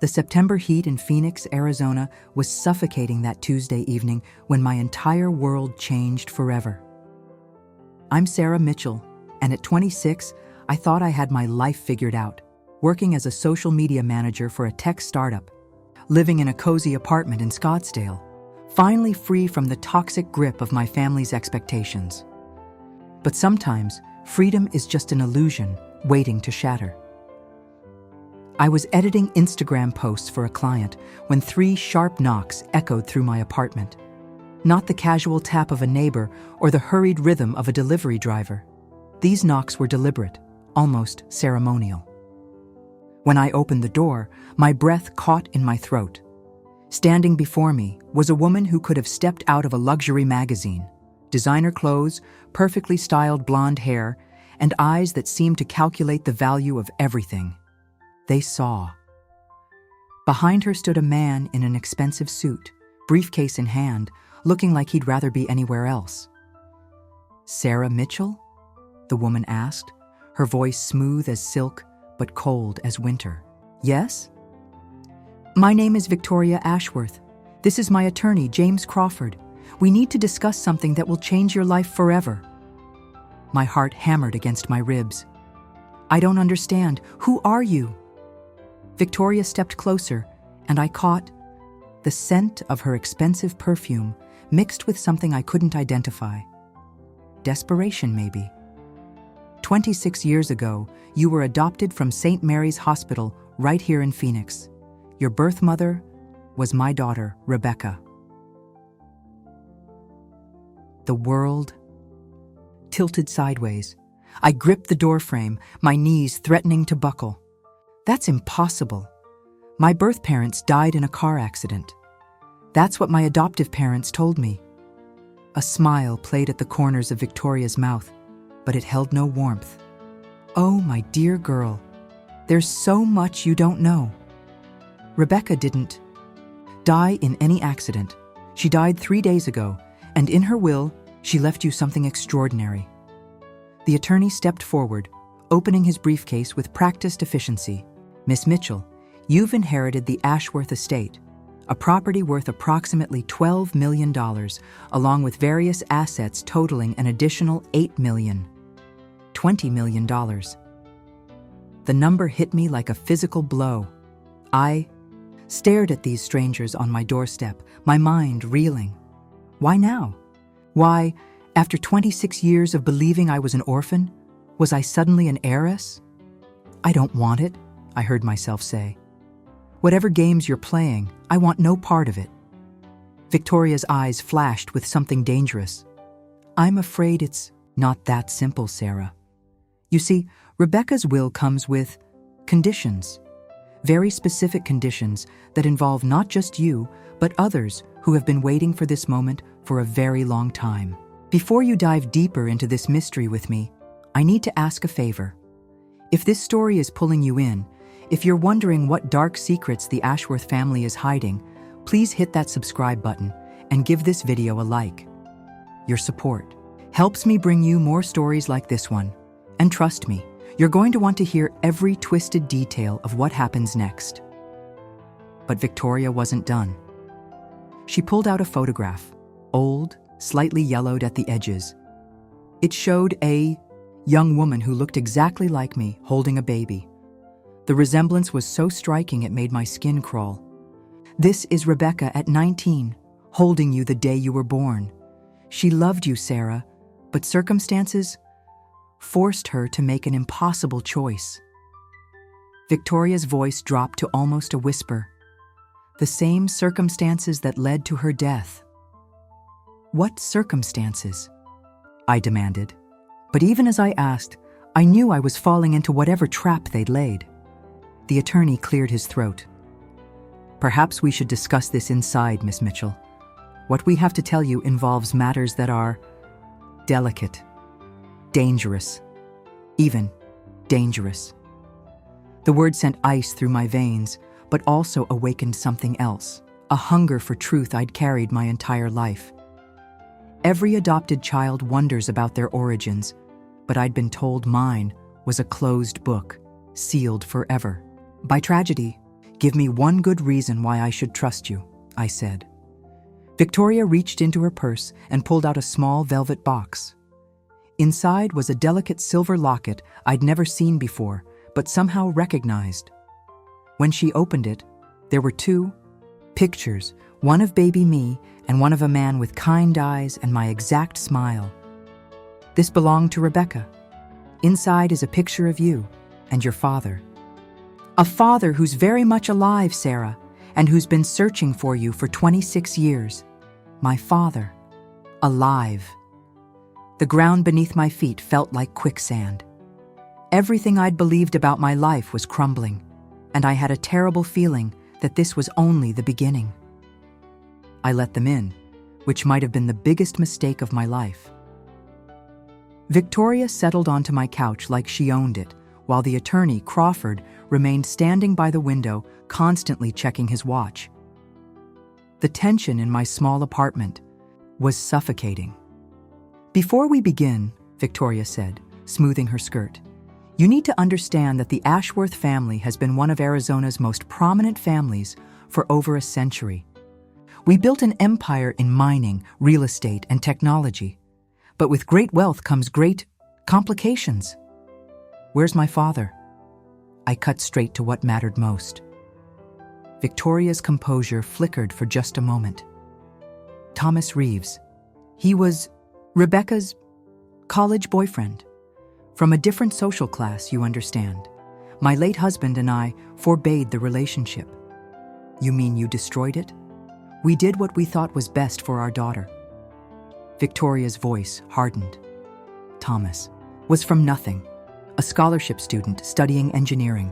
The September heat in Phoenix, Arizona was suffocating that Tuesday evening when my entire world changed forever. I'm Sarah Mitchell, and at 26, I thought I had my life figured out, working as a social media manager for a tech startup, living in a cozy apartment in Scottsdale, finally free from the toxic grip of my family's expectations. But sometimes, freedom is just an illusion waiting to shatter. I was editing Instagram posts for a client when 3 sharp knocks echoed through my apartment. Not the casual tap of a neighbor or the hurried rhythm of a delivery driver. These knocks were deliberate, almost ceremonial. When I opened the door, my breath caught in my throat. Standing before me was a woman who could have stepped out of a luxury magazine. Designer clothes, perfectly styled blonde hair, and eyes that seemed to calculate the value of everything. They saw. Behind her stood a man in an expensive suit, briefcase in hand, looking like he'd rather be anywhere else. "Sarah Mitchell?" the woman asked, her voice smooth as silk but cold as winter. "Yes?" "My name is Victoria Ashworth. This is my attorney, James Crawford. We need to discuss something that will change your life forever." My heart hammered against my ribs. "I don't understand. Who are you?" Victoria stepped closer, and I caught the scent of her expensive perfume mixed with something I couldn't identify. Desperation, maybe. 26 years ago, you were adopted from St. Mary's Hospital right here in Phoenix. Your birth mother was my daughter, Rebecca. The world tilted sideways. I gripped the doorframe, my knees threatening to buckle. That's impossible. My birth parents died in a car accident. That's what my adoptive parents told me. A smile played at the corners of Victoria's mouth, but it held no warmth. "Oh, my dear girl, there's so much you don't know. Rebecca didn't die in any accident. She died 3 days ago, and in her will, she left you something extraordinary." The attorney stepped forward, opening his briefcase with practiced efficiency. "Miss Mitchell, you've inherited the Ashworth estate, a property worth approximately $12 million, along with various assets totaling an additional $8 million. $20 million. The number hit me like a physical blow. I stared at these strangers on my doorstep, my mind reeling. Why now? Why, after 26 years of believing I was an orphan, was I suddenly an heiress? "I don't want it," I heard myself say. "Whatever games you're playing, I want no part of it." Victoria's eyes flashed with something dangerous. "I'm afraid it's not that simple, Sarah. You see, Rebecca's will comes with conditions. Very specific conditions that involve not just you, but others who have been waiting for this moment for a very long time. Before you dive deeper into this mystery with me, I need to ask a favor. If this story is pulling you in, if you're wondering what dark secrets the Ashworth family is hiding, please hit that subscribe button and give this video a like. Your support helps me bring you more stories like this one. And trust me, you're going to want to hear every twisted detail of what happens next." But Victoria wasn't done. She pulled out a photograph, old, slightly yellowed at the edges. It showed a young woman who looked exactly like me, holding a baby. The resemblance was so striking it made my skin crawl. "This is Rebecca at 19, holding you the day you were born. She loved you, Sarah, but circumstances forced her to make an impossible choice." Victoria's voice dropped to almost a whisper. "The same circumstances that led to her death." "What circumstances?" I demanded. But even as I asked, I knew I was falling into whatever trap they'd laid. The attorney cleared his throat. "Perhaps we should discuss this inside, Miss Mitchell. What we have to tell you involves matters that are delicate, dangerous, even dangerous." The word sent ice through my veins, but also awakened something else, a hunger for truth I'd carried my entire life. Every adopted child wonders about their origins, but I'd been told mine was a closed book, sealed forever. By tragedy, Give me one good reason why I should trust you, I said. Victoria reached into her purse and pulled out a small velvet box. Inside was a delicate silver locket I'd never seen before, but somehow recognized. When she opened it, there were two pictures, one of baby me and one of a man with kind eyes and my exact smile. This belonged to Rebecca. Inside is a picture of you and your father. A father who's very much alive, Sarah, and who's been searching for you for 26 years. My father. Alive. The ground beneath my feet felt like quicksand. Everything I'd believed about my life was crumbling, and I had a terrible feeling that this was only the beginning. I let them in, which might have been the biggest mistake of my life. Victoria settled onto my couch like she owned it, while the attorney, Crawford, remained standing by the window, constantly checking his watch. The tension in my small apartment was suffocating. Before we begin, Victoria said, smoothing her skirt, you need to understand that the Ashworth family has been one of Arizona's most prominent families for over a century. We built an empire in mining, real estate, and technology. But with great wealth comes great complications. Where's my father? I cut straight to what mattered most. Victoria's composure flickered for just a moment. Thomas Reeves. He was Rebecca's college boyfriend. From a different social class, you understand. My late husband and I forbade the relationship. You mean you destroyed it? We did what we thought was best for our daughter. Victoria's voice hardened. Thomas was from nothing, a scholarship student studying engineering.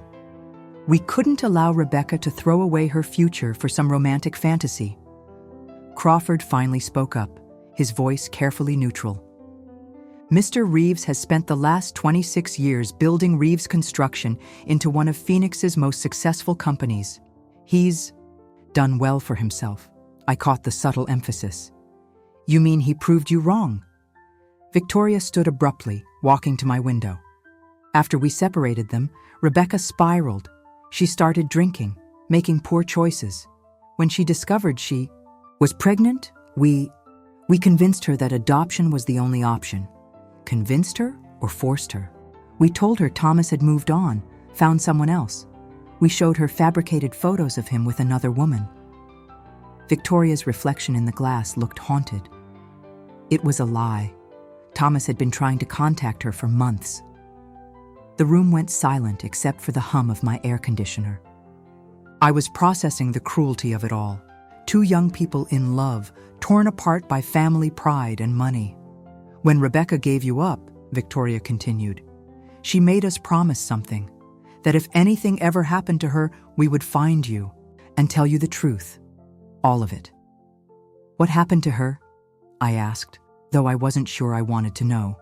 We couldn't allow Rebecca to throw away her future for some romantic fantasy. Crawford finally spoke up, his voice carefully neutral. Mr. Reeves has spent the last 26 years building Reeves Construction into one of Phoenix's most successful companies. He's done well for himself. I caught the subtle emphasis. You mean he proved you wrong? Victoria stood abruptly, walking to my window. After we separated them, Rebecca spiraled. She started drinking, making poor choices. When she discovered she was pregnant, we convinced her that adoption was the only option. Convinced her or forced her? We told her Thomas had moved on, found someone else. We showed her fabricated photos of him with another woman. Victoria's reflection in the glass looked haunted. It was a lie. Thomas had been trying to contact her for months. The room went silent except for the hum of my air conditioner. I was processing the cruelty of it all. Two young people in love, torn apart by family pride and money. When Rebecca gave you up, Victoria continued, she made us promise something, that if anything ever happened to her, we would find you and tell you the truth. All of it. What happened to her? I asked, though I wasn't sure I wanted to know.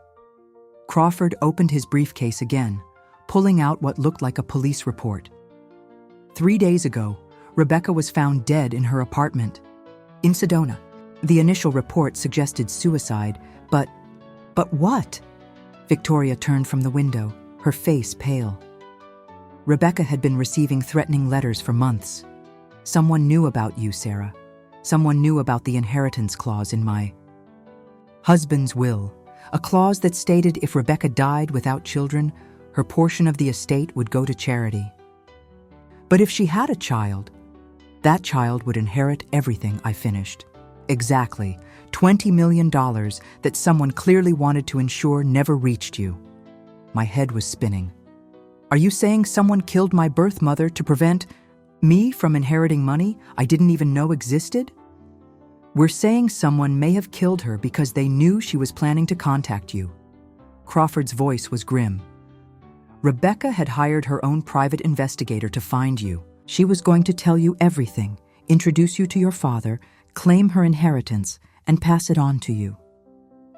Crawford opened his briefcase again, pulling out what looked like a police report. 3 days ago, Rebecca was found dead in her apartment in Sedona. The initial report suggested suicide, but what? Victoria turned from the window, her face pale. Rebecca had been receiving threatening letters for months. Someone knew about you, Sarah. Someone knew about the inheritance clause in my husband's will, a clause that stated if Rebecca died without children, her portion of the estate would go to charity. But if she had a child, that child would inherit everything, I finished. Exactly, $20 million that someone clearly wanted to ensure never reached you. My head was spinning. Are you saying someone killed my birth mother to prevent me from inheriting money I didn't even know existed? We're saying someone may have killed her because they knew she was planning to contact you. Crawford's voice was grim. Rebecca had hired her own private investigator to find you. She was going to tell you everything, introduce you to your father, claim her inheritance, and pass it on to you.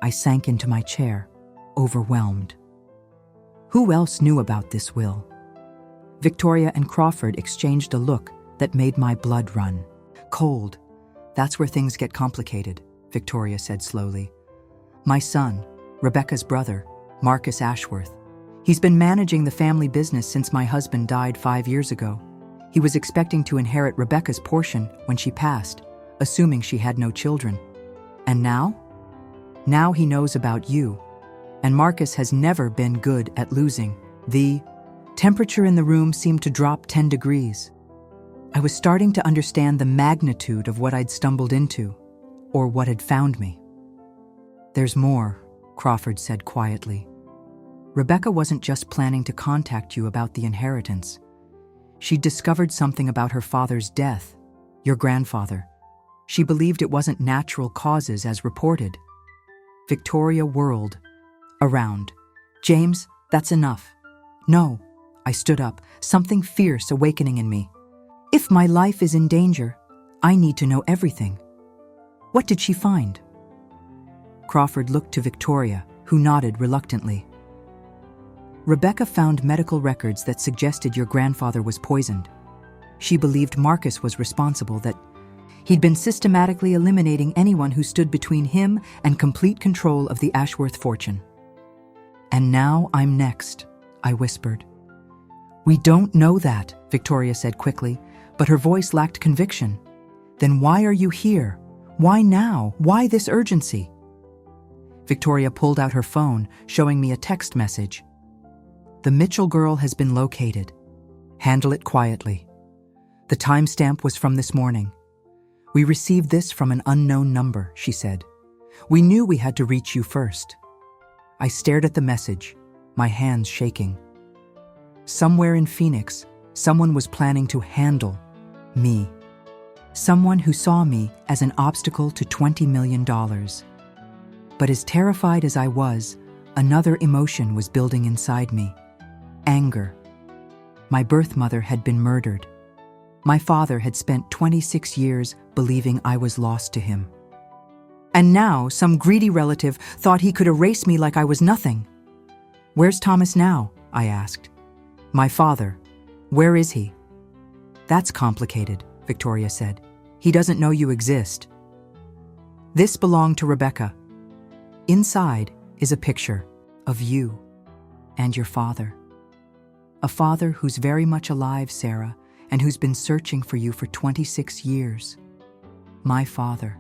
I sank into my chair, overwhelmed. Who else knew about this will? Victoria and Crawford exchanged a look that made my blood run cold. That's where things get complicated, Victoria said slowly. My son, Rebecca's brother, Marcus Ashworth. He's been managing the family business since my husband died 5 years ago. He was expecting to inherit Rebecca's portion when she passed, assuming she had no children. And now? Now he knows about you. And Marcus has never been good at losing. The temperature in the room seemed to drop 10 degrees. I was starting to understand the magnitude of what I'd stumbled into, or what had found me. "There's more," Crawford said quietly. "Rebecca wasn't just planning to contact you about the inheritance. She'd discovered something about her father's death, your grandfather. She believed it wasn't natural causes as reported." Victoria whirled around. "James, that's enough." "No." I stood up, something fierce awakening in me. "If my life is in danger, I need to know everything. What did she find?" Crawford looked to Victoria, who nodded reluctantly. "Rebecca found medical records that suggested your grandfather was poisoned. She believed Marcus was responsible, that he'd been systematically eliminating anyone who stood between him and complete control of the Ashworth fortune." "And now I'm next," I whispered. "We don't know that," Victoria said quickly, but her voice lacked conviction. "Then why are you here? Why now? Why this urgency?" Victoria pulled out her phone, showing me a text message. "The Mitchell girl has been located. Handle it quietly." The timestamp was from this morning. "We received this from an unknown number," she said. "We knew we had to reach you first." I stared at the message, my hands shaking. Somewhere in Phoenix, someone was planning to handle me. Someone who saw me as an obstacle to $20 million. But as terrified as I was, another emotion was building inside me. Anger. My birth mother had been murdered. My father had spent 26 years believing I was lost to him. And now some greedy relative thought he could erase me like I was nothing. "Where's Thomas now?" I asked. "My father. Where is he?" "That's complicated," Victoria said. "He doesn't know you exist." This belonged to Rebecca. Inside is a picture of you and your father. A father who's very much alive, Sarah, and who's been searching for you for 26 years. My father.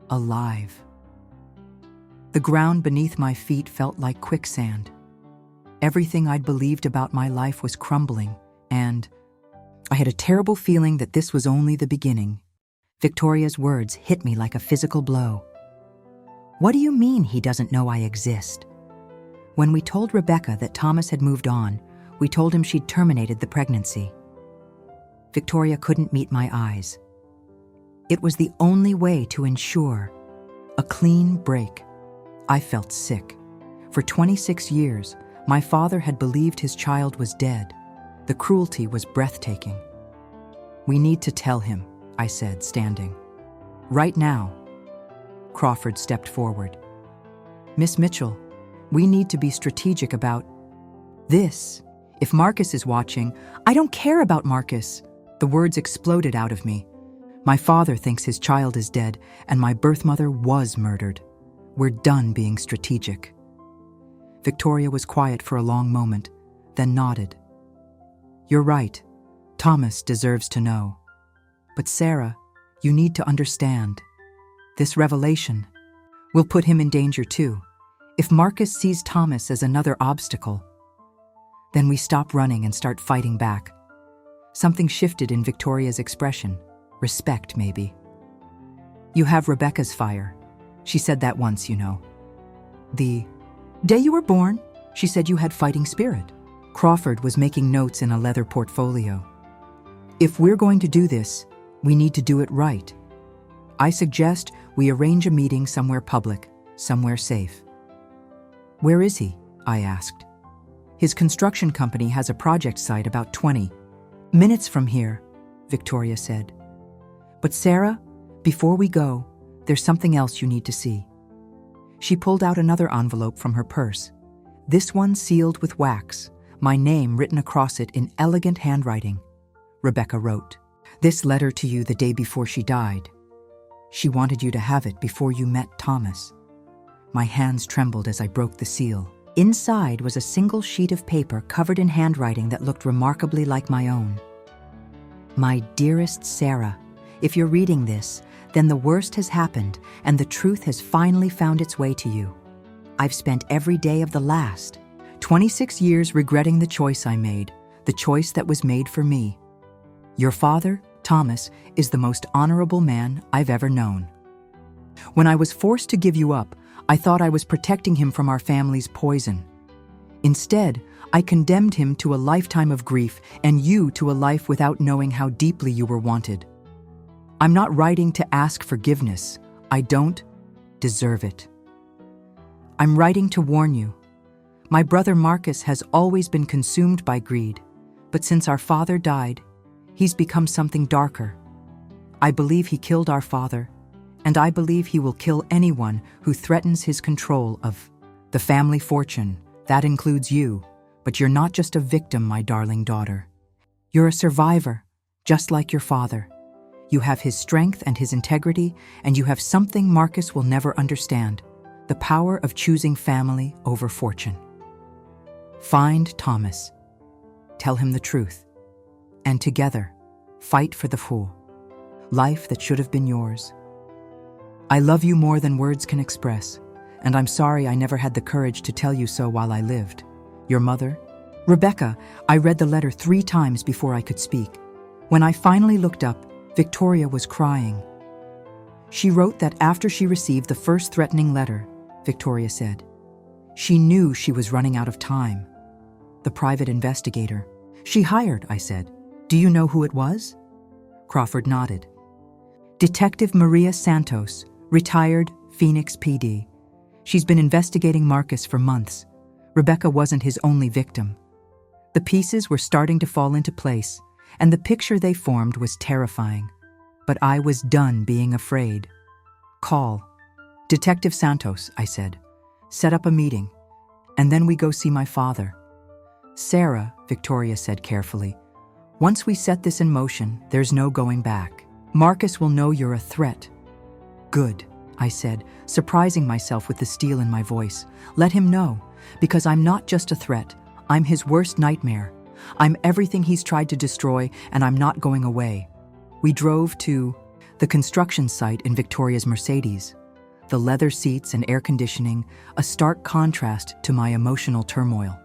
Alive. The ground beneath my feet felt like quicksand. Everything I'd believed about my life was crumbling, and I had a terrible feeling that this was only the beginning. Victoria's words hit me like a physical blow. "What do you mean he doesn't know I exist?" "When we told Rebecca that Thomas had moved on, we told him she'd terminated the pregnancy." Victoria couldn't meet my eyes. It was the only way to ensure a clean break. I felt sick. For 26 years, my father had believed his child was dead. The cruelty was breathtaking. "We need to tell him," I said, standing. "Right now." Crawford stepped forward. "Miss Mitchell, we need to be strategic about this. If Marcus is watching—" "I don't care about Marcus." The words exploded out of me. "My father thinks his child is dead, and my birth mother was murdered. We're done being strategic." Victoria was quiet for a long moment, then nodded. "You're right. Thomas deserves to know. But Sarah, you need to understand. This revelation will put him in danger too. If Marcus sees Thomas as another obstacle, then we stop running and start fighting back." Something shifted in Victoria's expression. Respect, maybe. "You have Rebecca's fire. She said that once, you know. The day you were born, she said you had fighting spirit." Crawford was making notes in a leather portfolio. "If we're going to do this, we need to do it right. I suggest we arrange a meeting somewhere public, somewhere safe." "Where is he?" I asked. "His construction company has a project site about 20 minutes from here," Victoria said. "But Sarah, before we go, there's something else you need to see." She pulled out another envelope from her purse. This one sealed with wax, my name written across it in elegant handwriting. Rebecca wrote, "This letter to you the day before she died. She wanted you to have it before you met Thomas." My hands trembled as I broke the seal. Inside was a single sheet of paper covered in handwriting that looked remarkably like my own. My dearest Sarah, if you're reading this, then the worst has happened and the truth has finally found its way to you. I've spent every day of the last 26 years regretting the choice I made, the choice that was made for me. Your father, Thomas, is the most honorable man I've ever known. When I was forced to give you up, I thought I was protecting him from our family's poison. Instead, I condemned him to a lifetime of grief and you to a life without knowing how deeply you were wanted. I'm not writing to ask forgiveness. I don't deserve it. I'm writing to warn you. My brother Marcus has always been consumed by greed, but since our father died, he's become something darker. I believe he killed our father, and I believe he will kill anyone who threatens his control of the family fortune. That includes you, but you're not just a victim, my darling daughter. You're a survivor, just like your father. You have his strength and his integrity, and you have something Marcus will never understand, the power of choosing family over fortune. Find Thomas. Tell him the truth. And together, fight for the full life that should have been yours. I love you more than words can express, and I'm sorry I never had the courage to tell you so while I lived. Your mother, Rebecca. I read the letter 3 times before I could speak. When I finally looked up, Victoria was crying. She wrote that after she received the first threatening letter, Victoria said, she knew she was running out of time. The private investigator she hired, I said. Do you know who it was? Crawford nodded. Detective Maria Santos, retired Phoenix PD. She's been investigating Marcus for months. Rebecca wasn't his only victim. The pieces were starting to fall into place, and the picture they formed was terrifying. But I was done being afraid. Call Detective Santos, I said. Set up a meeting, and then we go see my father. Sarah, Victoria said carefully, once we set this in motion, there's no going back. Marcus will know you're a threat. Good, I said, surprising myself with the steel in my voice. Let him know, because I'm not just a threat. I'm his worst nightmare. I'm everything he's tried to destroy, and I'm not going away. We drove to the construction site in Victoria's Mercedes. The leather seats and air conditioning, a stark contrast to my emotional turmoil.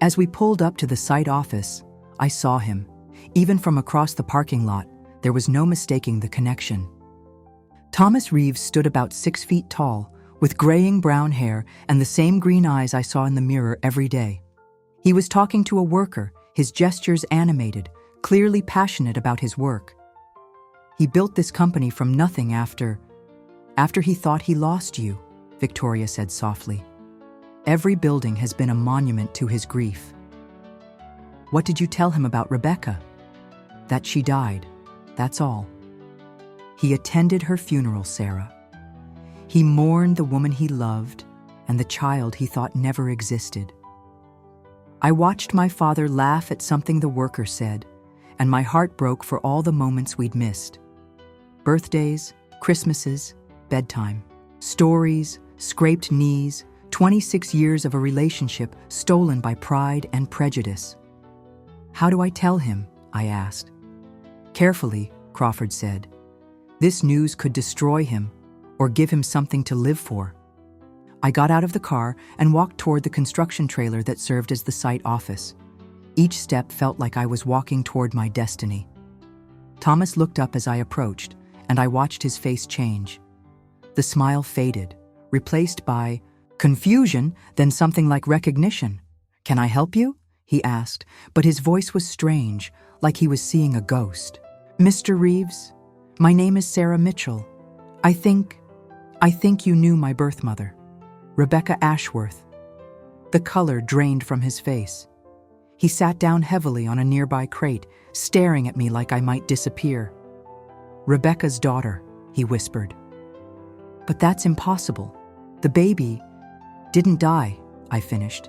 As we pulled up to the site office, I saw him. Even from across the parking lot, there was no mistaking the connection. Thomas Reeves stood about 6 feet tall, with graying brown hair and the same green eyes I saw in the mirror every day. He was talking to a worker, his gestures animated, clearly passionate about his work. He built this company from nothing after he thought he lost you, Victoria said softly. Every building has been a monument to his grief. What did you tell him about Rebecca? That she died, that's all. He attended her funeral, Sarah. He mourned the woman he loved and the child he thought never existed. I watched my father laugh at something the worker said, and my heart broke for all the moments we'd missed. Birthdays, Christmases, bedtime, stories, scraped knees, 26 years of a relationship stolen by pride and prejudice. How do I tell him? I asked. Carefully, Crawford said. This news could destroy him or give him something to live for. I got out of the car and walked toward the construction trailer that served as the site office. Each step felt like I was walking toward my destiny. Thomas looked up as I approached, and I watched his face change. The smile faded, replaced by confusion, then something like recognition. Can I help you? He asked, but his voice was strange, like he was seeing a ghost. Mr. Reeves, my name is Sarah Mitchell. I think you knew my birth mother, Rebecca Ashworth. The color drained from his face. He sat down heavily on a nearby crate, staring at me like I might disappear. Rebecca's daughter, he whispered. But that's impossible. The baby didn't die, I finished.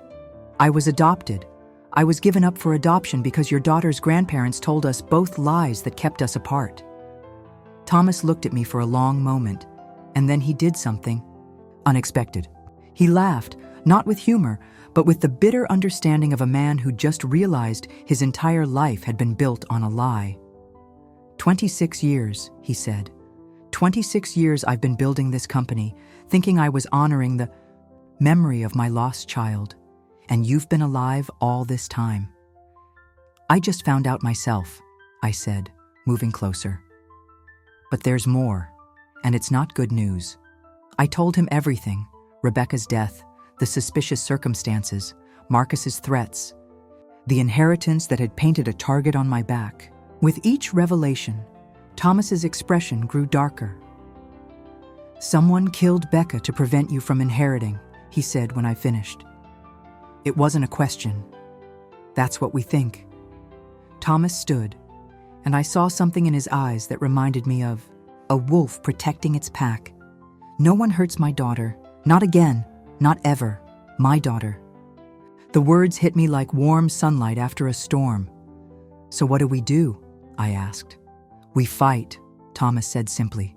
I was adopted. I was given up for adoption because your daughter's grandparents told us both lies that kept us apart. Thomas looked at me for a long moment, and then he did something unexpected. He laughed, not with humor, but with the bitter understanding of a man who just realized his entire life had been built on a lie. 26 years, he said. 26 years I've been building this company, thinking I was honoring the memory of my lost child, and you've been alive all this time. I just found out myself, I said, moving closer. But there's more, and it's not good news. I told him everything, Rebecca's death, the suspicious circumstances, Marcus's threats, the inheritance that had painted a target on my back. With each revelation, Thomas's expression grew darker. "Someone killed Becca to prevent you from inheriting," he said when I finished. "It wasn't a question. That's what we think." Thomas stood, and I saw something in his eyes that reminded me of a wolf protecting its pack. "No one hurts my daughter. Not again. Not ever. My daughter." The words hit me like warm sunlight after a storm. "So what do?" I asked. "We fight," Thomas said simply.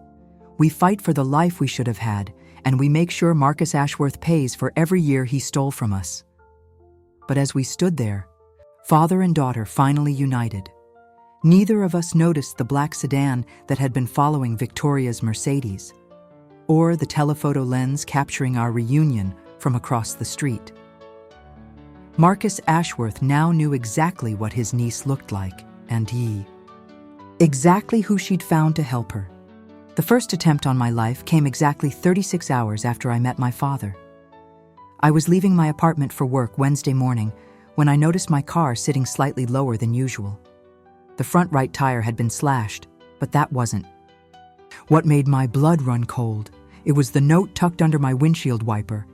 "We fight for the life we should have had, and we make sure Marcus Ashworth pays for every year he stole from us." But as we stood there, father and daughter finally united. Neither of us noticed the black sedan that had been following Victoria's Mercedes, or the telephoto lens capturing our reunion from across the street. Marcus Ashworth now knew exactly what his niece looked like, and exactly who she'd found to help her. The first attempt on my life came exactly 36 hours after I met my father. I was leaving my apartment for work Wednesday morning when I noticed my car sitting slightly lower than usual. The front right tire had been slashed, but that wasn't what made my blood run cold. It was the note tucked under my windshield wiper.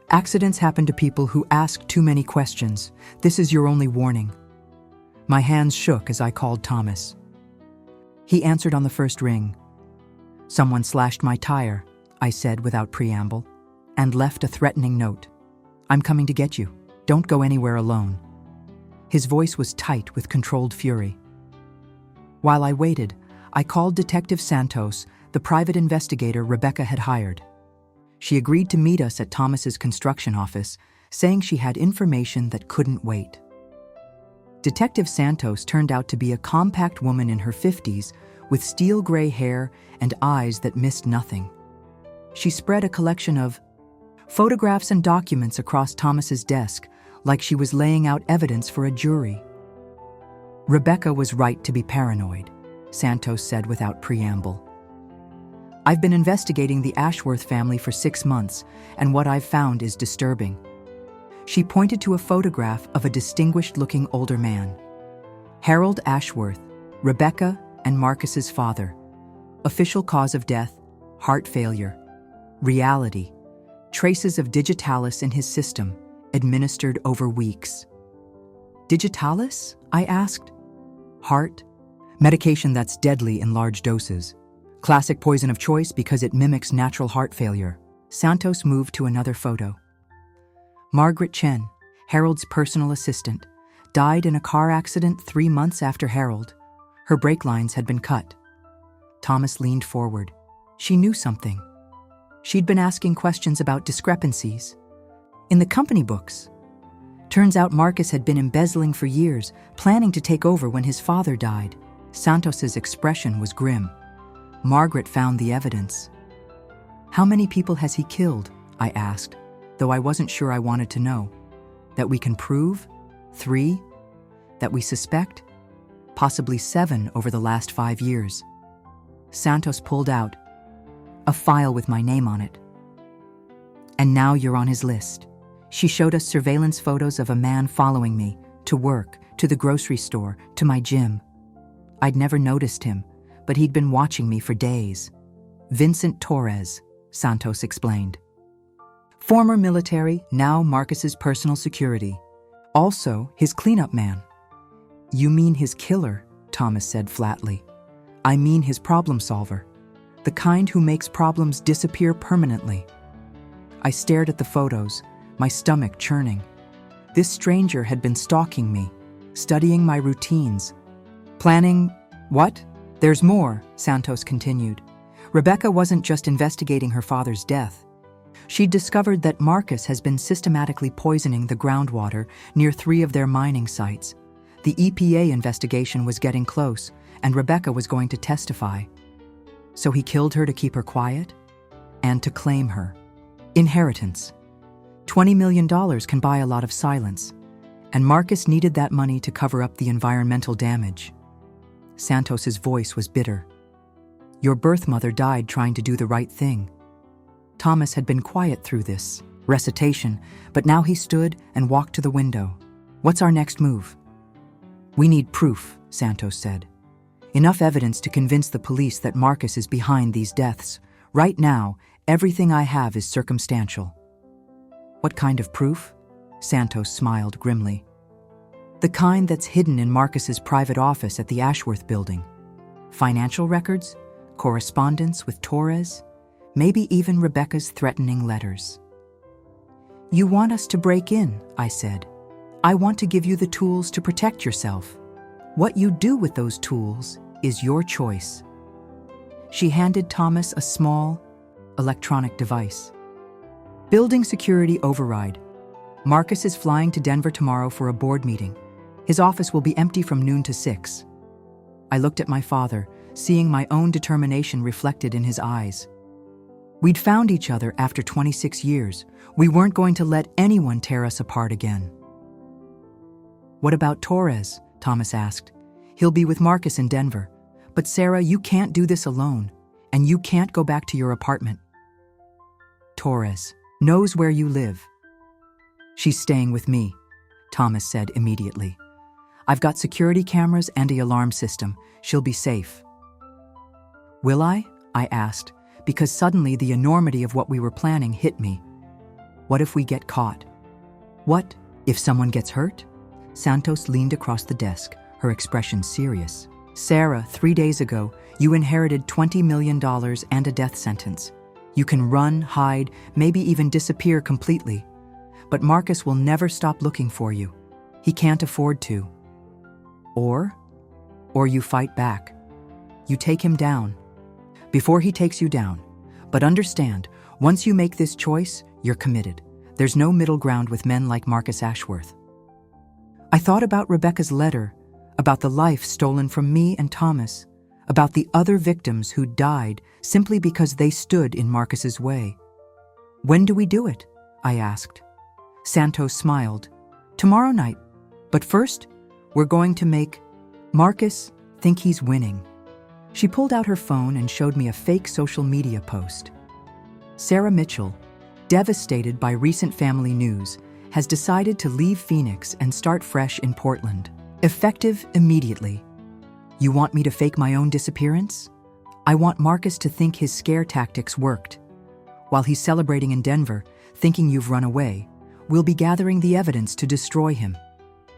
"Accidents happen to people who ask too many questions. This is your only warning." My hands shook as I called Thomas. He answered on the first ring. "Someone slashed my tire," I said without preamble, and left a threatening note. "I'm coming to get you. Don't go anywhere alone." His voice was tight with controlled fury. While I waited, I called Detective Santos, the private investigator Rebecca had hired. She agreed to meet us at Thomas's construction office, saying she had information that couldn't wait. Detective Santos turned out to be a compact woman in her 50s with steel gray hair and eyes that missed nothing. She spread a collection of photographs and documents across Thomas's desk, like she was laying out evidence for a jury. "Rebecca was right to be paranoid," Santos said without preamble. "I've been investigating the Ashworth family for 6 months, and what I've found is disturbing." She pointed to a photograph of a distinguished-looking older man. Harold Ashworth, Rebecca and Marcus's father. Official cause of death, heart failure. Reality, traces of digitalis in his system, administered over weeks. "Digitalis?" I asked. "Heart? Medication that's deadly in large doses. Classic poison of choice because it mimics natural heart failure." Santos moved to another photo. Margaret Chen, Harold's personal assistant, died in a car accident 3 months after Harold. Her brake lines had been cut. Thomas leaned forward. She knew something. She'd been asking questions about discrepancies in the company books. Turns out Marcus had been embezzling for years, planning to take over when his father died. Santos's expression was grim. Margaret found the evidence. "How many people has he killed?" I asked, though I wasn't sure I wanted to know. "That we can prove? 3? That we suspect? Possibly 7 over the last 5 years." Santos pulled out a file with my name on it. "And now you're on his list." She showed us surveillance photos of a man following me, to work, to the grocery store, to my gym. I'd never noticed him, but he'd been watching me for days. "Vincent Torres," Santos explained. "Former military, now Marcus's personal security. Also, his cleanup man." "You mean his killer," Thomas said flatly. "I mean his problem solver. The kind who makes problems disappear permanently." I stared at the photos, my stomach churning. This stranger had been stalking me, studying my routines. Planning what? "There's more," Santos continued. "Rebecca wasn't just investigating her father's death. She'd discovered that Marcus has been systematically poisoning the groundwater near 3 of their mining sites. The EPA investigation was getting close, and Rebecca was going to testify. So he killed her to keep her quiet and to claim her. Inheritance. $20 million can buy a lot of silence, and Marcus needed that money to cover up the environmental damage. Santos's voice was bitter. Your birth mother died trying to do the right thing. Thomas had been quiet through this recitation, but now he stood and walked to the window. What's our next move? We need proof, Santos said. Enough evidence to convince the police that Marcus is behind these deaths. Right now, everything I have is circumstantial. What kind of proof? Santos smiled grimly. The kind that's hidden in Marcus's private office at the Ashworth building. Financial records, correspondence with Torres, maybe even Rebecca's threatening letters. You want us to break in, I said. I want to give you the tools to protect yourself. What you do with those tools is your choice. She handed Thomas a small, electronic device. Building security override. Marcus is flying to Denver tomorrow for a board meeting. His office will be empty from noon to 6. I looked at my father, seeing my own determination reflected in his eyes. We'd found each other after 26 years. We weren't going to let anyone tear us apart again. What about Torres? Thomas asked. He'll be with Marcus in Denver. But Sarah, you can't do this alone, and you can't go back to your apartment. Torres knows where you live. She's staying with me, Thomas said immediately. I've got security cameras and an alarm system. She'll be safe. Will I? I asked, because suddenly the enormity of what we were planning hit me. What if we get caught? What if someone gets hurt? Santos leaned across the desk, her expression serious. Sarah, 3 days ago, you inherited $20 million and a death sentence. You can run, hide, maybe even disappear completely. But Marcus will never stop looking for you. He can't afford to. Or you fight back. You take him down. Before he takes you down. But understand, once you make this choice, you're committed. There's no middle ground with men like Marcus Ashworth. I thought about Rebecca's letter, about the life stolen from me and Thomas, about the other victims who died simply because they stood in Marcus's way. When do we do it? I asked. Santos smiled. Tomorrow night. But first, we're going to make Marcus think he's winning. She pulled out her phone and showed me a fake social media post. Sarah Mitchell, devastated by recent family news, has decided to leave Phoenix and start fresh in Portland. Effective immediately. You want me to fake my own disappearance? I want Marcus to think his scare tactics worked. While he's celebrating in Denver, thinking you've run away, we'll be gathering the evidence to destroy him.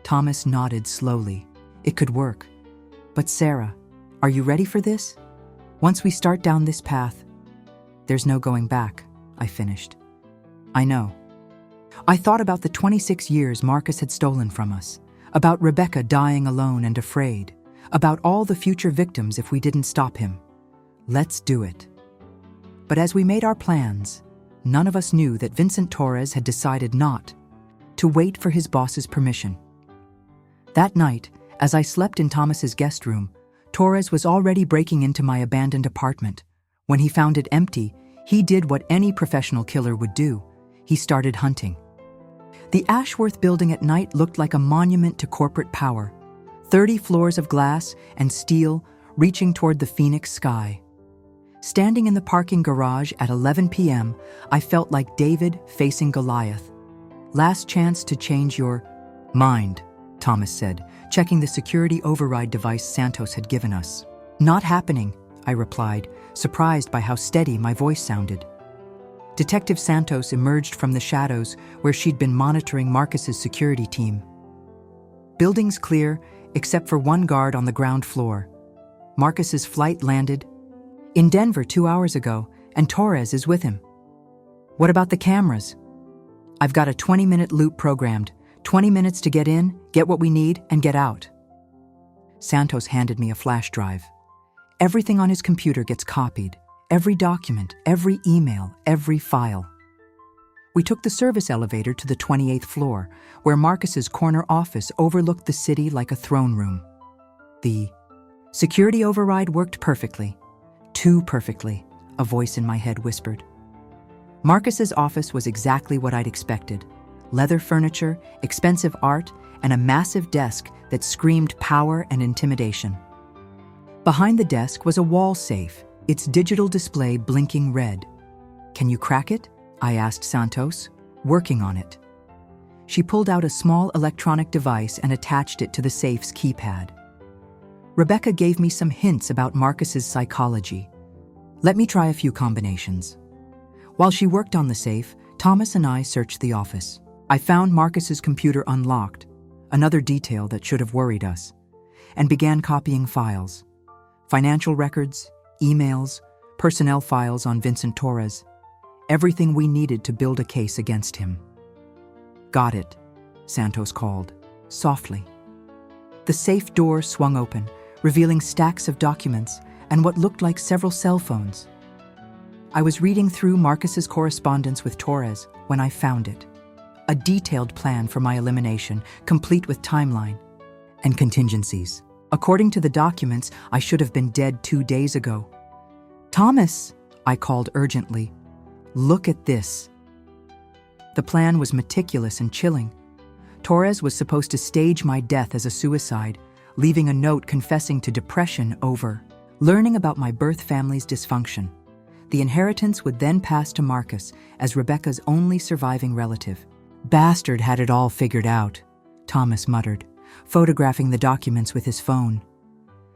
Thomas nodded slowly. It could work. But Sarah, are you ready for this? Once we start down this path, there's no going back, I finished. I know. I thought about the 26 years Marcus had stolen from us, about Rebecca dying alone and afraid, about all the future victims if we didn't stop him. Let's do it. But as we made our plans, none of us knew that Vincent Torres had decided not to wait for his boss's permission. That night, as I slept in Thomas's guest room, Torres was already breaking into my abandoned apartment. When he found it empty, he did what any professional killer would do. He started hunting. The Ashworth building at night looked like a monument to corporate power. 30 floors of glass and steel reaching toward the Phoenix sky. Standing in the parking garage at 11 p.m., I felt like David facing Goliath. Last chance to change your mind, Thomas said, checking the security override device Santos had given us. Not happening, I replied, surprised by how steady my voice sounded. Detective Santos emerged from the shadows where she'd been monitoring Marcus's security team. Building's clear, except for one guard on the ground floor. Marcus's flight landed in Denver 2 hours ago, and Torres is with him. What about the cameras? I've got a 20-minute loop programmed. 20 minutes to get in, get what we need, and get out. Santos handed me a flash drive. Everything on his computer gets copied. Every document, every email, every file. We took the service elevator to the 28th floor, where Marcus's corner office overlooked the city like a throne room. The security override worked perfectly. Too perfectly, a voice in my head whispered. Marcus's office was exactly what I'd expected. Leather furniture, expensive art, and a massive desk that screamed power and intimidation. Behind the desk was a wall safe, its digital display blinking red. "Can you crack it?" I asked Santos, working on it. She pulled out a small electronic device and attached it to the safe's keypad. Rebecca gave me some hints about Marcus's psychology. "Let me try a few combinations." While she worked on the safe, Thomas and I searched the office. I found Marcus's computer unlocked, another detail that should have worried us, and began copying files. Financial records, emails, personnel files on Vincent Torres, everything we needed to build a case against him. "Got it," Santos called, softly. The safe door swung open, revealing stacks of documents and what looked like several cell phones. I was reading through Marcus's correspondence with Torres when I found it. A detailed plan for my elimination, complete with timeline and contingencies. According to the documents, I should have been dead 2 days ago. "Thomas," I called urgently, "look at this." The plan was meticulous and chilling. Torres was supposed to stage my death as a suicide, leaving a note confessing to depression over learning about my birth family's dysfunction. The inheritance would then pass to Marcus as Rebecca's only surviving relative. "Bastard had it all figured out," Thomas muttered, photographing the documents with his phone.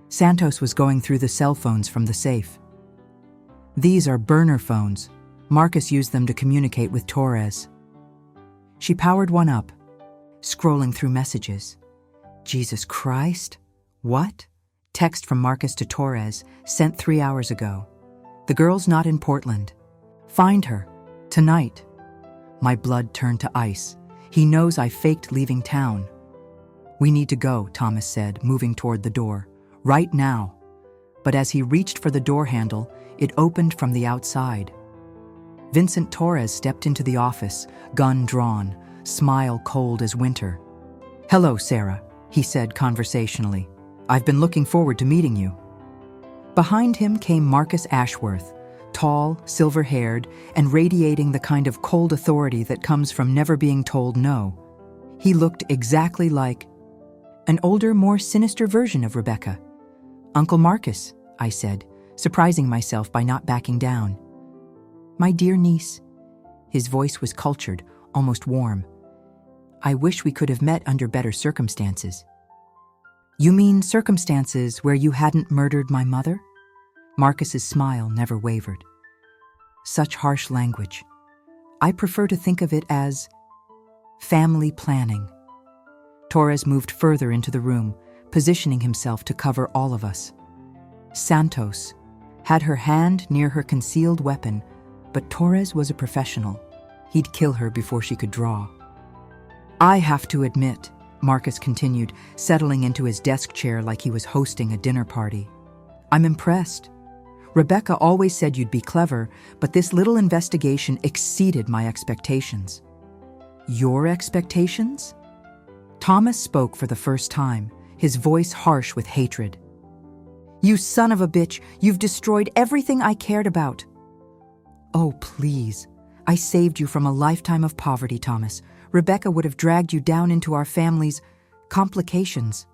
Santos was going through the cell phones from the safe. "These are burner phones. Marcus used them to communicate with Torres." She powered one up, scrolling through messages. "Jesus Christ? What?" Text from Marcus to Torres, sent 3 hours ago. "The girl's not in Portland. Find her. Tonight." My blood turned to ice. He knows I faked leaving town. "We need to go," Thomas said, moving toward the door. "Right now." But as he reached for the door handle, it opened from the outside. Vincent Torres stepped into the office, gun drawn, smile cold as winter. "Hello, Sarah," he said conversationally. "I've been looking forward to meeting you." Behind him came Marcus Ashworth, tall, silver-haired, and radiating the kind of cold authority that comes from never being told no. He looked exactly like an older, more sinister version of Rebecca. "Uncle Marcus," I said, surprising myself by not backing down. "My dear niece." His voice was cultured, almost warm. "I wish we could have met under better circumstances." "You mean circumstances where you hadn't murdered my mother?" Marcus's smile never wavered. Such harsh language. I prefer to think of it as family planning. Torres moved further into the room, positioning himself to cover all of us. Santos had her hand near her concealed weapon, but Torres was a professional. He'd kill her before she could draw. "I have to admit," Marcus continued, settling into his desk chair like he was hosting a dinner party, "I'm impressed. Rebecca always said you'd be clever, but this little investigation exceeded my expectations." "Your expectations?" Thomas spoke for the first time, his voice harsh with hatred. "You son of a bitch, you've destroyed everything I cared about." "Oh, please. I saved you from a lifetime of poverty, Thomas. Rebecca would have dragged you down into our family's complications.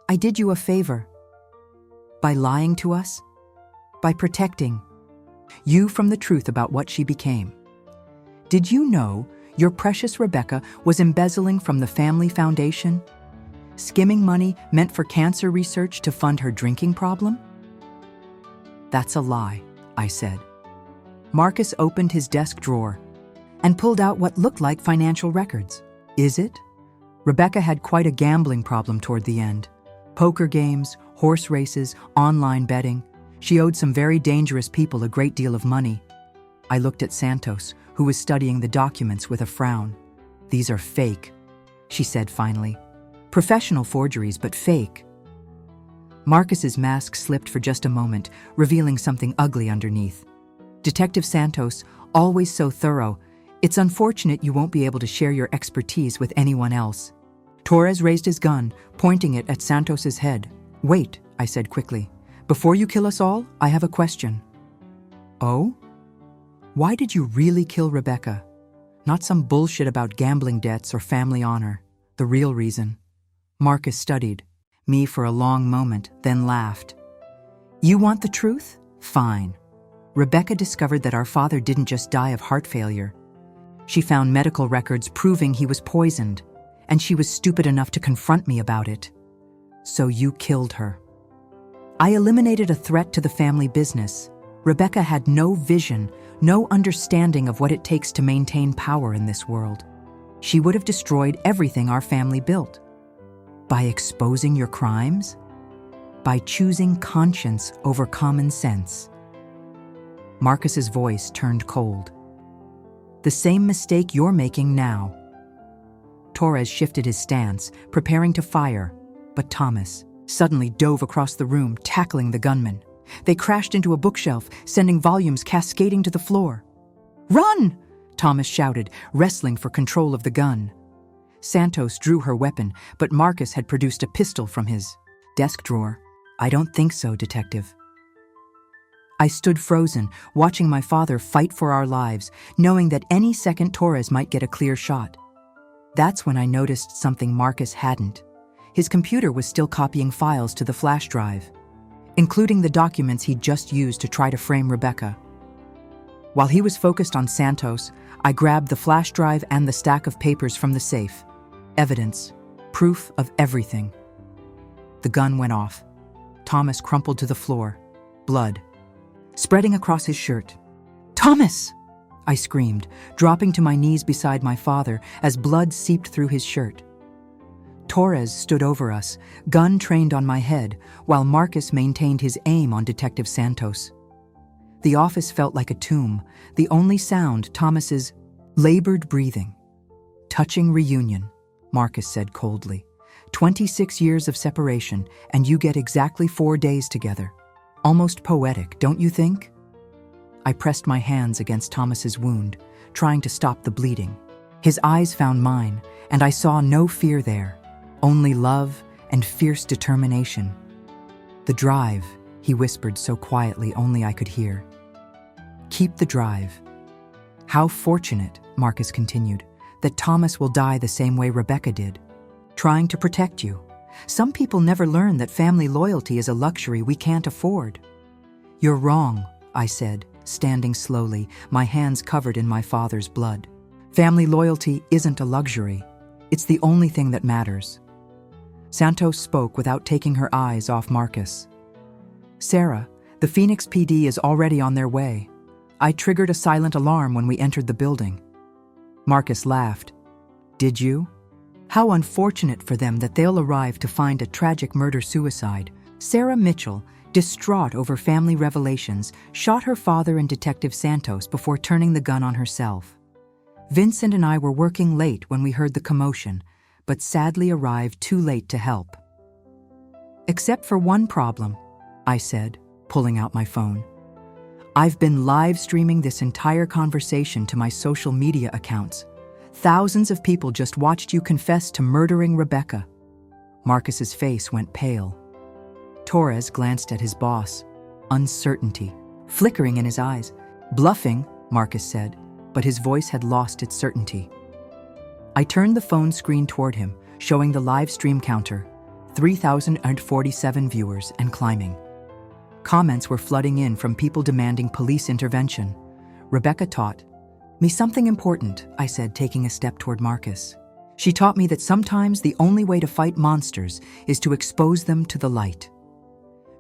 I did you a favor. By lying to us, by protecting you from the truth about what she became. Did you know your precious Rebecca was embezzling from the family foundation? Skimming money meant for cancer research to fund her drinking problem?" "That's a lie," I said. Marcus opened his desk drawer and pulled out what looked like financial records. "Is it?" Rebecca had quite a gambling problem toward the end. Poker games, horse races, online betting. She owed some very dangerous people a great deal of money. I looked at Santos, who was studying the documents with a frown. "These are fake," she said finally. "Professional forgeries, but fake." Marcus's mask slipped for just a moment, revealing something ugly underneath. Detective Santos, always so thorough, It's unfortunate you won't be able to share your expertise with anyone else. Torres raised his gun, pointing it at Santos's head. Wait, I said quickly. Before you kill us all, I have a question. Oh? Why did you really kill Rebecca? Not some bullshit about gambling debts or family honor. The real reason. Marcus studied me for a long moment, then laughed. You want the truth? Fine. Rebecca discovered that our father didn't just die of heart failure. She found medical records proving he was poisoned, and she was stupid enough to confront me about it. So you killed her. I eliminated a threat to the family business. Rebecca had no vision, no understanding of what it takes to maintain power in this world. She would have destroyed everything our family built. By exposing your crimes? By choosing conscience over common sense. Marcus's voice turned cold. The same mistake you're making now. Torres shifted his stance, preparing to fire, but Thomas suddenly dove across the room, tackling the gunman. They crashed into a bookshelf, sending volumes cascading to the floor. Run! Thomas shouted, wrestling for control of the gun. Santos drew her weapon, but Marcus had produced a pistol from his desk drawer. I don't think so, Detective. I stood frozen, watching my father fight for our lives, knowing that any second Torres might get a clear shot. That's when I noticed something Marcus hadn't. His computer was still copying files to the flash drive, including the documents he'd just used to try to frame Rebecca. While he was focused on Santos, I grabbed the flash drive and the stack of papers from the safe. Evidence, proof of everything. The gun went off. Thomas crumpled to the floor, blood spreading across his shirt. Thomas! I screamed, dropping to my knees beside my father as blood seeped through his shirt. Torres stood over us, gun trained on my head, while Marcus maintained his aim on Detective Santos. The office felt like a tomb, the only sound Thomas's labored breathing. Touching reunion, Marcus said coldly. 26 years of separation, and you get exactly 4 days together. Almost poetic, don't you think? I pressed my hands against Thomas's wound, trying to stop the bleeding. His eyes found mine, and I saw no fear there, only love and fierce determination. The drive, he whispered so quietly only I could hear. Keep the drive. How fortunate, Marcus continued, that Thomas will die the same way Rebecca did, trying to protect you. Some people never learn that family loyalty is a luxury we can't afford. You're wrong, I said, standing slowly, my hands covered in my father's blood. Family loyalty isn't a luxury. It's the only thing that matters. Santos spoke without taking her eyes off Marcus. Sarah, the Phoenix PD is already on their way. I triggered a silent alarm when we entered the building. Marcus laughed. Did you? How unfortunate for them that they'll arrive to find a tragic murder-suicide. Sarah Mitchell, distraught over family revelations, shot her father and Detective Santos before turning the gun on herself. Vincent and I were working late when we heard the commotion, but sadly arrived too late to help. Except for one problem, I said, pulling out my phone. I've been live streaming this entire conversation to my social media accounts. Thousands of people just watched you confess to murdering Rebecca. Marcus's face went pale. Torres glanced at his boss, uncertainty flickering in his eyes. Bluffing, Marcus said, but his voice had lost its certainty. I turned the phone screen toward him, showing the live stream counter, 3,047 viewers and climbing. Comments were flooding in from people demanding police intervention. Rebecca taught me something important, I said, taking a step toward Marcus. She taught me that sometimes the only way to fight monsters is to expose them to the light.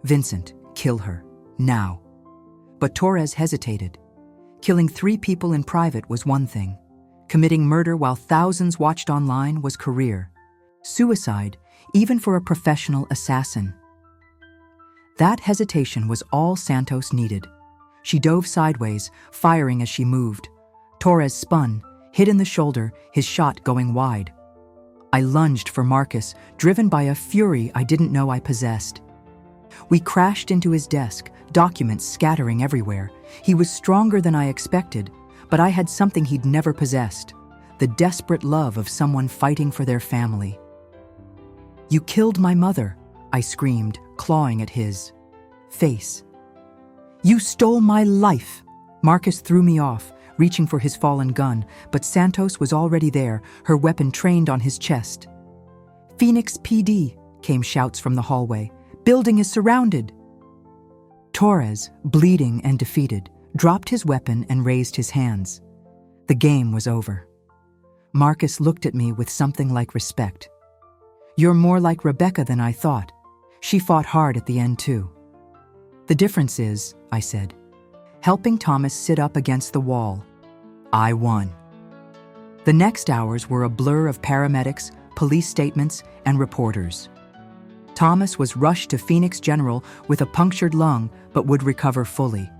Vincent, kill her, now. But Torres hesitated. Killing 3 people in private was one thing. Committing murder while thousands watched online was career. Suicide, even for a professional assassin. That hesitation was all Santos needed. She dove sideways, firing as she moved. Torres spun, hit in the shoulder, his shot going wide. I lunged for Marcus, driven by a fury I didn't know I possessed. We crashed into his desk, documents scattering everywhere. He was stronger than I expected, but I had something he'd never possessed, the desperate love of someone fighting for their family. "You killed my mother," I screamed, clawing at his face. "You stole my life!" Marcus threw me off, reaching for his fallen gun, but Santos was already there, her weapon trained on his chest. "Phoenix PD," came shouts from the hallway. "Building is surrounded." Torres, bleeding and defeated, dropped his weapon and raised his hands. The game was over. Marcus looked at me with something like respect. "You're more like Rebecca than I thought. She fought hard at the end too." "The difference is," I said, helping Thomas sit up against the wall. I won. The next hours were a blur of paramedics, police statements, and reporters. Thomas was rushed to Phoenix General with a punctured lung but would recover fully.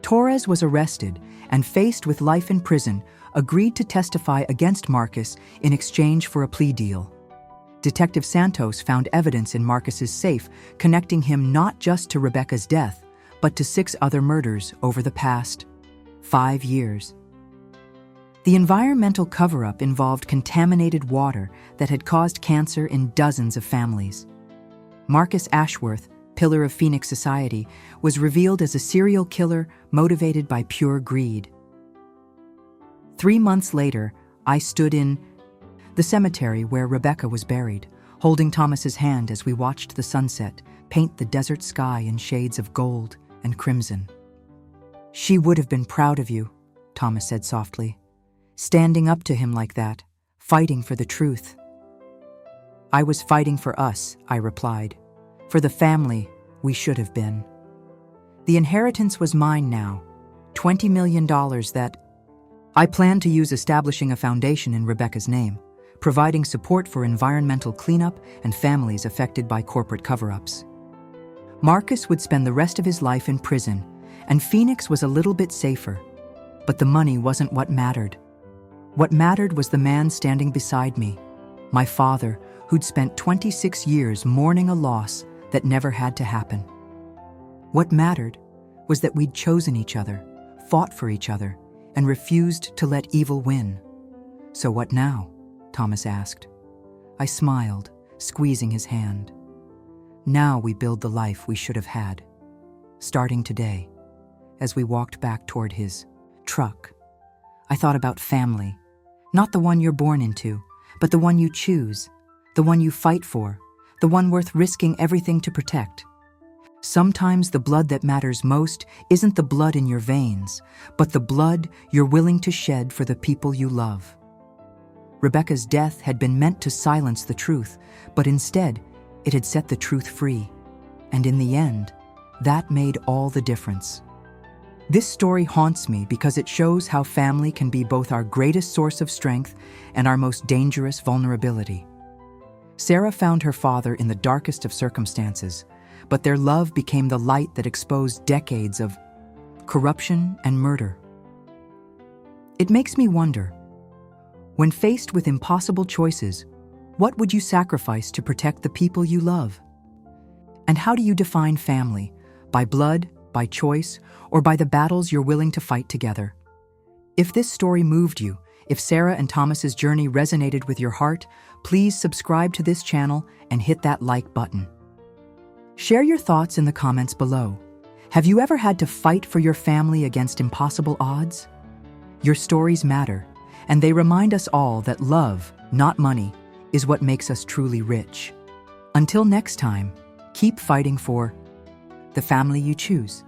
Torres was arrested and, faced with life in prison, agreed to testify against Marcus in exchange for a plea deal. Detective Santos found evidence in Marcus's safe connecting him not just to Rebecca's death, but to 6 other murders over the past 5 years. The environmental cover-up involved contaminated water that had caused cancer in dozens of families. Marcus Ashworth, pillar of Phoenix society, was revealed as a serial killer motivated by pure greed. 3 months later, I stood in the cemetery where Rebecca was buried, holding Thomas's hand as we watched the sunset paint the desert sky in shades of gold and crimson. "She would have been proud of you," Thomas said softly. "Standing up to him like that, fighting for the truth." "I was fighting for us," I replied. "For the family we should have been." The inheritance was mine now, $20 million that I planned to use establishing a foundation in Rebecca's name, providing support for environmental cleanup and families affected by corporate cover-ups. Marcus would spend the rest of his life in prison, and Phoenix was a little bit safer. But the money wasn't what mattered. What mattered was the man standing beside me, my father, who'd spent 26 years mourning a loss that never had to happen. What mattered was that we'd chosen each other, fought for each other, and refused to let evil win. "So what now?" Thomas asked. I smiled, squeezing his hand. "Now we build the life we should have had. Starting today." As we walked back toward his truck, I thought about family, not the one you're born into, but the one you choose, the one you fight for, the one worth risking everything to protect. Sometimes the blood that matters most isn't the blood in your veins, but the blood you're willing to shed for the people you love. Rebecca's death had been meant to silence the truth, but instead, it had set the truth free. And in the end, that made all the difference. This story haunts me because it shows how family can be both our greatest source of strength and our most dangerous vulnerability. Sarah found her father in the darkest of circumstances, but their love became the light that exposed decades of corruption and murder. It makes me wonder, when faced with impossible choices, what would you sacrifice to protect the people you love? And how do you define family? By blood, by choice, or by the battles you're willing to fight together? If this story moved you, if Sarah and Thomas's journey resonated with your heart, please subscribe to this channel and hit that like button. Share your thoughts in the comments below. Have you ever had to fight for your family against impossible odds? Your stories matter, and they remind us all that love, not money, is what makes us truly rich. Until next time, keep fighting for the family you choose.